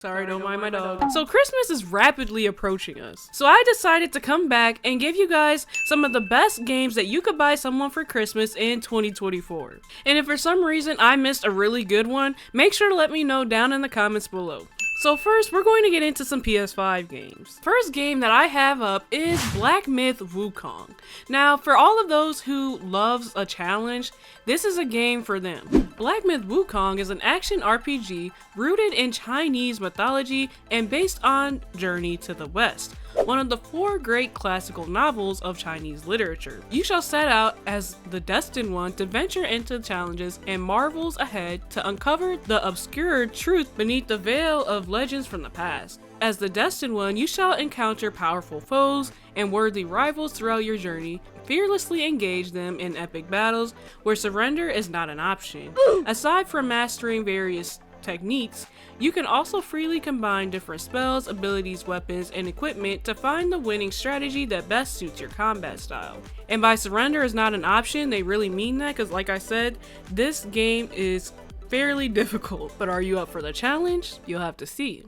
Sorry, don't mind my dog. So Christmas is rapidly approaching us. So I decided to come back and give you guys some of the best games that you could buy someone for Christmas in 2024. And if for some reason I missed a really good one, make sure to let me know down in the comments below. So first, we're going to get into some PS5 games. First game that I have up is Black Myth Wukong. Now, for all of those who loves a challenge, this is a game for them. Black Myth Wukong is an action RPG rooted in Chinese mythology and based on Journey to the West, one of the 4 great classical novels of Chinese literature. You shall set out as the destined one to venture into challenges and marvels ahead to uncover the obscure truth beneath the veil of legends from the past. As the destined one, you shall encounter powerful foes and worthy rivals throughout your journey, fearlessly engage them in epic battles where surrender is not an option. Aside from mastering various techniques, you can also freely combine different spells, abilities, weapons, and equipment to find the winning strategy that best suits your combat style. And by surrender is not an option, they really mean that, because like I said, this game is fairly difficult. But are you up for the challenge? You'll have to see.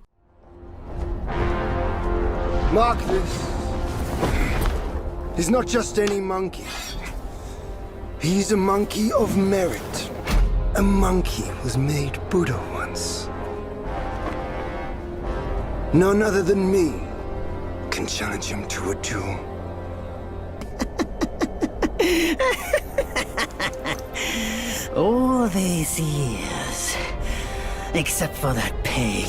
Mark this. He's not just any monkey. He's a monkey of merit. A monkey was made Buddha once. None other than me can challenge him to a duel. All these years, except for that pig,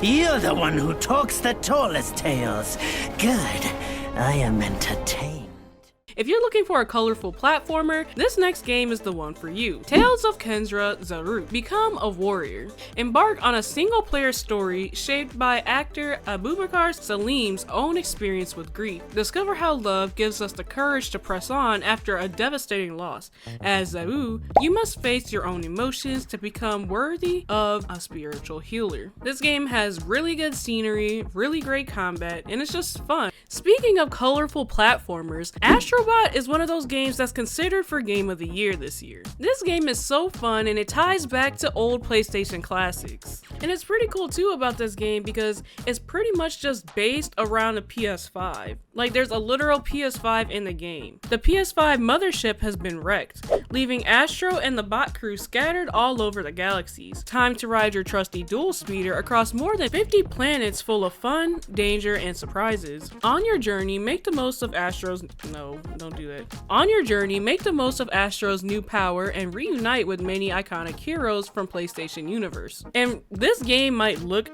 you're the one who talks the tallest tales. Good, I am entertained. If you're looking for a colorful platformer, this next game is the one for you. Tales of Kenzra Zaruk. Become a warrior. Embark on a single-player story shaped by actor Abubakar Salim's own experience with grief. Discover how love gives us the courage to press on after a devastating loss. As Zabu, you must face your own emotions to become worthy of a spiritual healer. This game has really good scenery, really great combat, and it's just fun. Speaking of colorful platformers, Astrobot is one of those games that's considered for Game of the Year this year. This game is so fun and it ties back to old PlayStation classics. And it's pretty cool too about this game because it's pretty much just based around the PS5. Like there's a literal PS5 in the game. The PS5 mothership has been wrecked, leaving Astro and the bot crew scattered all over the galaxies. Time to ride your trusty dual speeder across more than 50 planets full of fun, danger, and surprises. On your journey, make the most of Astro's don't do that. On your journey, make the most of Astro's new power and reunite with many iconic heroes from PlayStation Universe. And this game might look,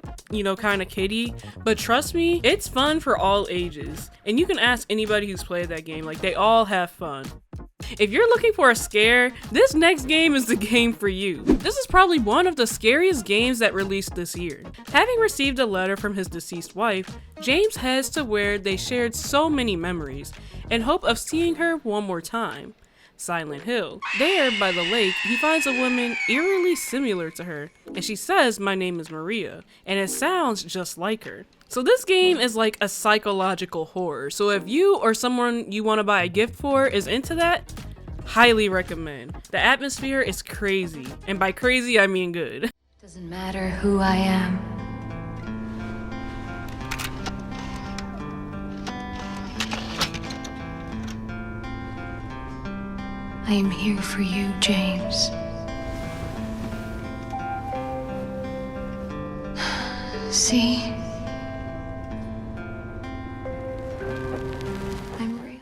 kind of kiddie, but trust me, it's fun for all ages. And you can ask anybody who's played that game, like they all have fun. If you're looking for a scare, this next game is the game for you. This is probably one of the scariest games that released this year. Having received a letter from his deceased wife, James heads to where they shared so many memories, in hope of seeing her one more time. Silent Hill. There, by the lake, he finds a woman eerily similar to her, and she says, "My name is Maria," and it sounds just like her. So this game is like a psychological horror, so if you or someone you want to buy a gift for is into that, highly recommend. The atmosphere is crazy, and by crazy I mean good. Doesn't matter who I am. I am here for you, James. See? I'm real.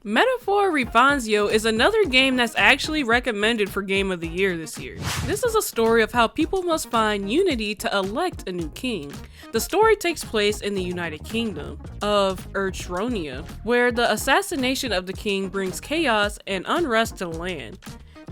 Metaphor Refanzio is another game that's actually recommended for Game of the Year this year. This is a story of how people must find unity to elect a new king. The story takes place in the United Kingdom of Urchronia, where the assassination of the king brings chaos and unrest to the land.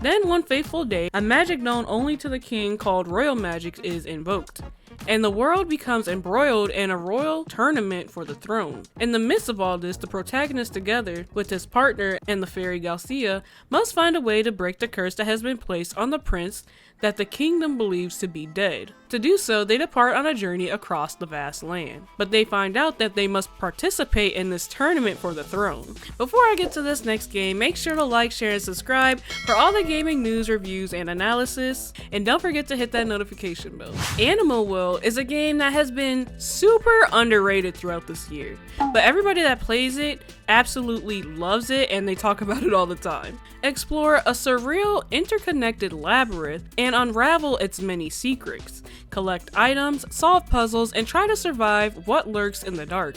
Then one fateful day, a magic known only to the king called royal magic is invoked, and the world becomes embroiled in a royal tournament for the throne. In the midst of all this, the protagonist, together with his partner and the fairy Galcia, must find a way to break the curse that has been placed on the prince that the kingdom believes to be dead. To do so, they depart on a journey across the vast land, but they find out that they must participate in this tournament for the throne. Before I get to this next game, make sure to like, share, and subscribe for all the gaming news, reviews, and analysis, and don't forget to hit that notification bell. Animal World is a game that has been super underrated throughout this year, but everybody that plays it absolutely loves it and they talk about it all the time. Explore a surreal, interconnected labyrinth and unravel its many secrets. Collect items, solve puzzles, and try to survive what lurks in the dark.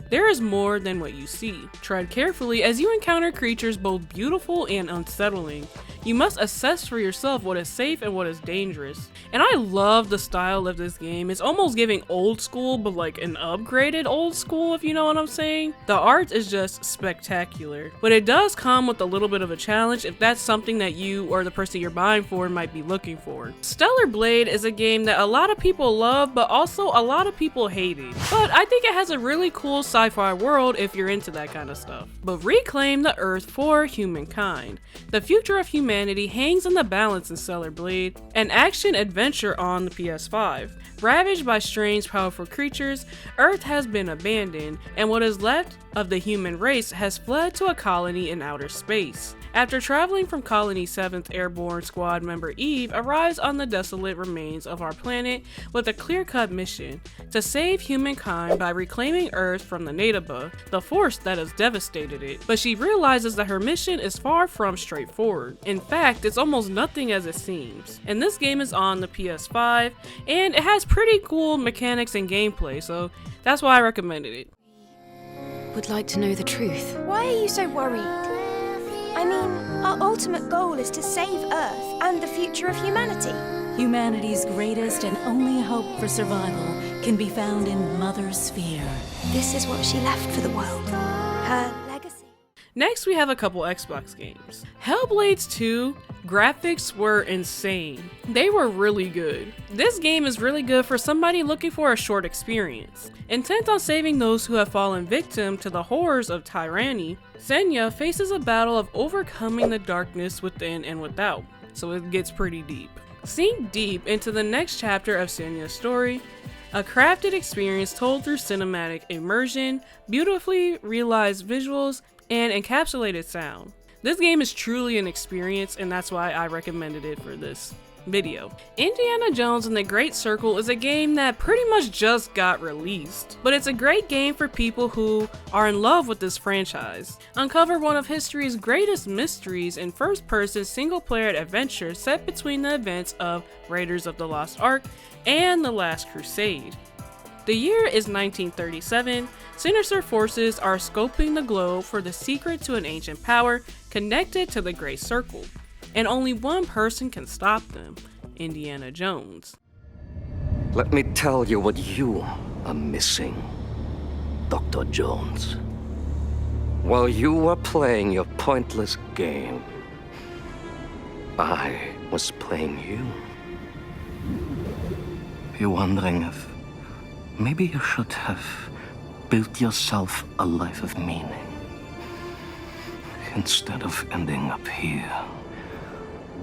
There is more than what you see. Tread carefully as you encounter creatures both beautiful and unsettling. You must assess for yourself what is safe and what is dangerous. And I love the style of this game. It's almost giving old school, but like an upgraded old school, if you know what I'm saying. The art is just spectacular, but it does come with a little bit of a challenge if that's something that you or the person you're buying for might be looking for. Stellar Blade is a game that a lot of people love, but also a lot of people hated. But I think it has a really cool sci-fi world if you're into that kind of stuff. But reclaim the Earth for humankind. The future of humanity hangs in the balance in Stellar Blade, an action adventure on the PS5. Ravaged by strange, powerful creatures, Earth has been abandoned, and what is left of the human race has fled to a colony in outer space. After traveling from Colony 7th Airborne Squad member Eve arrives on the desolate remains of our planet with a clear-cut mission to save humankind by reclaiming Earth from the Natiba, the force that has devastated it. But she realizes that her mission is far from straightforward. In fact, it's almost nothing as it seems. And this game is on the PS5, and it has pretty cool mechanics and gameplay, so that's why I recommended it. Would like to know the truth. Why are you so worried? I mean, our ultimate goal is to save Earth and the future of humanity. Humanity's greatest and only hope for survival can be found in Mother Sphere. This is what she left for the world. Her legacy. Next, we have a couple Xbox games. Hellblades 2 graphics were insane. They were really good. This game is really good for somebody looking for a short experience. Intent on saving those who have fallen victim to the horrors of tyranny, Senya faces a battle of overcoming the darkness within and without, so it gets pretty deep. Sink deep into the next chapter of Senya's story, a crafted experience told through cinematic immersion, beautifully realized visuals, and encapsulated sound. This game is truly an experience, and that's why I recommended it for this video. Indiana Jones and the Great Circle is a game that pretty much just got released, but it's a great game for people who are in love with this franchise. Uncover one of history's greatest mysteries in first-person single-player adventure set between the events of Raiders of the Lost Ark and The Last Crusade. The year is 1937. Sinister forces are scoping the globe for the secret to an ancient power connected to the Great Circle, and only one person can stop them: Indiana Jones. Let me tell you what you are missing, Dr. Jones. While you were playing your pointless game, I was playing you. You're wondering if maybe you should have built yourself a life of meaning instead of ending up here,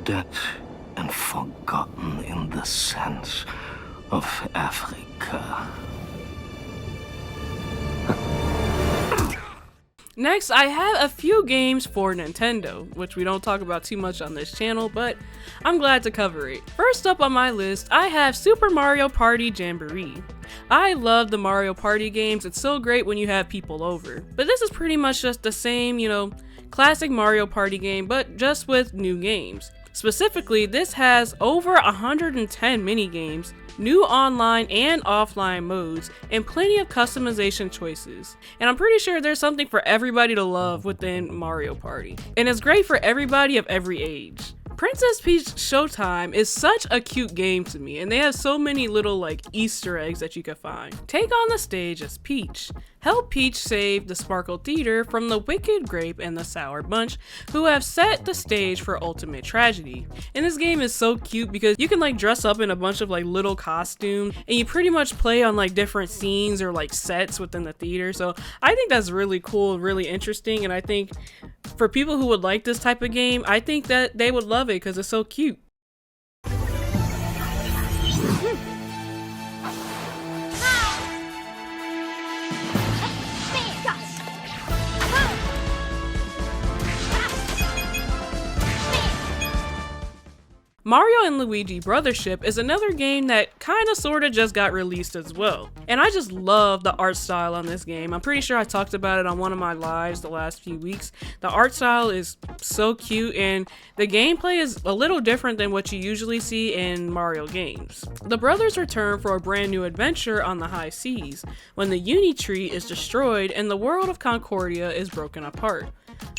dead and forgotten in the sense of Africa. Next, I have a few games for Nintendo, which we don't talk about too much on this channel, but I'm glad to cover it. First up on my list, I have Super Mario Party Jamboree. I love the Mario Party games. It's so great when you have people over. But this is pretty much just the same, classic Mario Party game, but just with new games. Specifically, this has over 110 mini-games, new online and offline modes, and plenty of customization choices. And I'm pretty sure there's something for everybody to love within Mario Party. And it's great for everybody of every age. Princess Peach Showtime is such a cute game to me, and they have so many little Easter eggs that you can find. Take on the stage as Peach. Help Peach save the Sparkle Theater from the Wicked Grape and the Sour Bunch, who have set the stage for ultimate tragedy. And this game is so cute because you can dress up in a bunch of little costumes, and you pretty much play on different scenes or sets within the theater. So I think that's really cool and really interesting, and I think for people who would like this type of game, I think that they would love it because it's so cute. Mario and Luigi Brothership is another game that kinda sorta just got released as well. And I just love the art style on this game. I'm pretty sure I talked about it on one of my lives the last few weeks. The art style is so cute and the gameplay is a little different than what you usually see in Mario games. The brothers return for a brand new adventure on the high seas when the Uni Tree is destroyed and the world of Concordia is broken apart.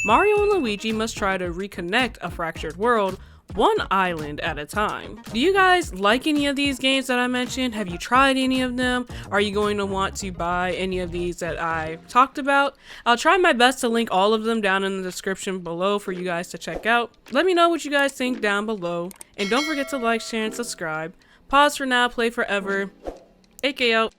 Mario and Luigi must try to reconnect a fractured world, one island at a time. Do you guys like any of these games that I mentioned? Have you tried any of them? Are you going to want to buy any of these that I talked about? I'll try my best to link all of them down in the description below for you guys to check out. Let me know what you guys think down below. And don't forget to like, share, and subscribe. Pause for now, play forever. AK out.